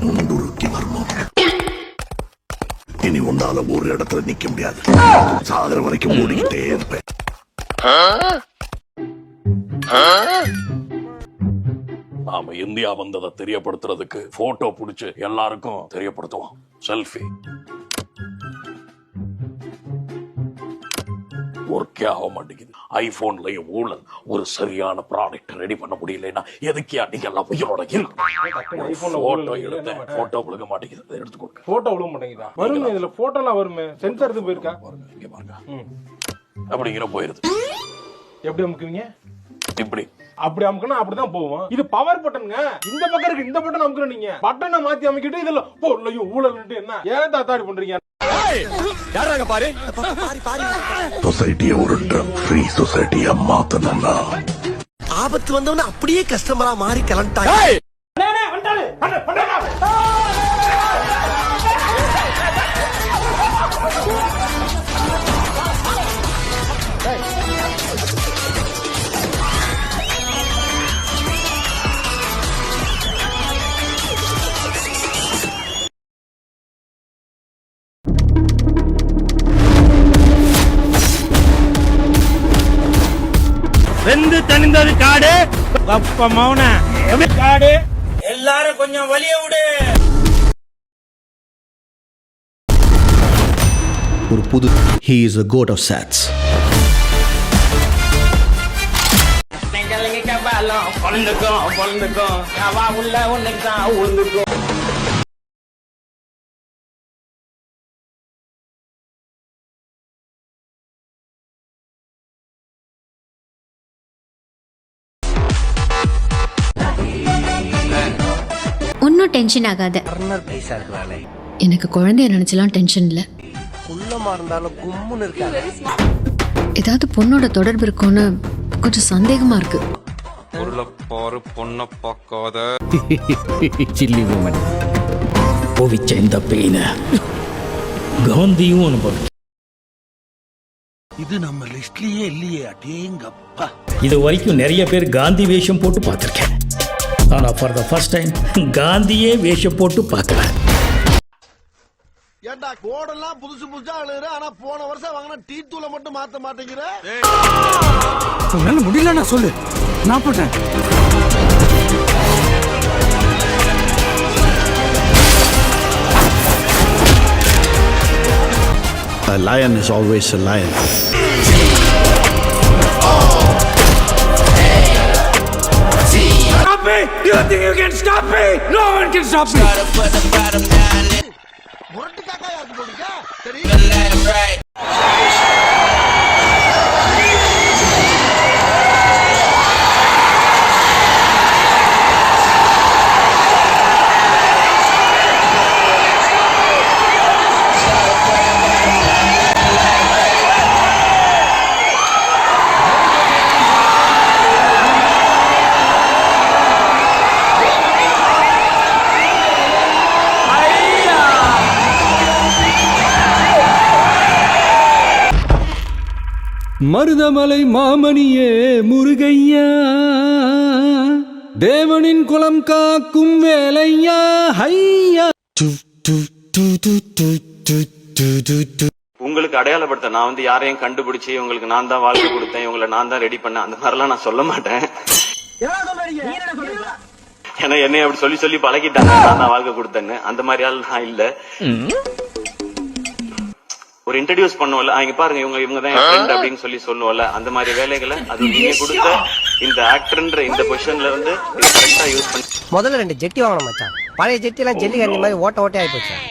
முண்டுருக்கி வரணும். இனி உன்னால ஒரு இடத்துல நிக்க முடியாது. சாகர வரைக்கும் ஓடிக்கிட்டே இருப்பேன். நாம இந்தியா வந்ததை தெரியப்படுத்துறதுக்கு போட்டோ புடிச்சு எல்லாருக்கும் தெரியப்படுத்துவோம். செல்ஃபி ஒர்க்கே ஆக மாட்டேங்குது. ஐபோன்லயும் ஊழல். ஒரு சரியான ப்ராடக்ட் ரெடி பண்ண முடியலன்னா எதுக்கியா நீங்க எல்லாம் உயிரோட போட்டோ எடுத்தேன். போட்டோ விழுக மாட்டேங்குது. எடுத்து கொடுங்க. போட்டோ விழுக மாட்டேங்குதா? வருங்க, இதுல போட்டோலாம் வருமே. சென்சார் எடுத்து போயிருக்கா? இங்க பாருங்க. அப்படிங்கிற போயிருது. எப்படி அமுக்குவீங்க? இப்படி அப்படி அமுக்கணும், அப்படிதான் போவோம். இது பவர் பட்டனுங்க. இந்த பக்கம் இருக்கு, இந்த பட்டன் அமுக்கணும். நீங்க பட்டனை மாத்தி அமைக்கிட்டு இதுல போடலையும் ஊழல் என்ன ஏன் தாத்தாடி பண்றீங்க? பாரு சொசைட்டியை ஒரு ட்ரக் ஃப்ரீ சொசைட்டியா மாத்தணும்னா ஆபத்து வந்தவன அப்படியே கஸ்டமரா மாறி கிளம்பிட்டாங்க. வெந்து தணிந்தது காடு. அப்ப மௌன காடு. எல்லாரும் கொஞ்சம் வலிய விடு. ஒரு புது he is a god of sats. ஒன்னும் டென்ஷன் ஆகாத. எனக்கு குழந்தைய நினைச்சலாம் டென்ஷன் இல்ல. ஏதாவது பொண்ணோட தொடர்பு இருக்கும்னு கொஞ்சம் சந்தேகமா இருக்கு. பொண்ண பார்க்காத சில்லி உமன் போவிச்ச இந்த பெயின காந்தியும் அனுபவம். இது நம்ம லிஸ்ட்லயே இல்லையே. அடேங்கப்பா. இது வரைக்கும் நிறைய பேர் காந்தி வேஷம் போட்டு பார்த்திருக்கேன். ஆனா ஃபார் த ஃபர்ஸ்ட் டைம் காந்தியே வேஷம் போட்டு பார்க்கலாம். ஏண்டா கோடெல்லாம் புதுசு புதுசா அழுகுற, ஆனா போன வருஷம் வாங்கின டீ தூளை மட்டும் மாத்த மாட்டேங்கிற. உன்னால முடியல நான் சொல்லு, நான் போட்டேன். A lion is always a lion. Stop me! You think you can stop me? No one can stop me. முரட்டு காக்காயா இருக்கு போடுங்க. சரி. மருதமலை மாமணியே முருகையா, தேவனின் குலம் காக்கும் வேலையா ஹையா. உங்களுக்கு அடையாளப்படுத்த நான் யாரையும் கண்டுபிடிச்சு இவங்களுக்கு நான் தான் வாழ்க்கை கொடுத்தேன், இவங்களை நான் தான் ரெடி பண்ணேன், அந்த மாதிரிலாம் நான் சொல்ல மாட்டேன். ஏன்னா என்னை அப்படி சொல்லி சொல்லி பழகிட்டாங்க, நான் தான் வாழ்க்கை கொடுத்தேன்னு. அந்த மாதிரி ஆள் நான் இல்ல. ஒரு இன்ட்ரடியூஸ் பண்ணுவோம்ல, இங்க பாருங்க இவங்க தான் என் ஃப்ரெண்ட் அப்படின்னு சொல்லி சொல்லுவோம்ல, அந்த மாதிரி வேலைகளை அது நீங்க கொடுத்த இந்த ஆக்டர்ன்ற இந்த பொசிஷன்ல கரெக்டா யூஸ் பண்ணி. முதல்ல 2 ஜெட்டி வாங்கணும் மச்சான். பழைய ஜெட்டி எல்லாம் ஜெல்லி கறி மாதிரி ஓட்ட ஓட்டே ஆயிப்போச்சு.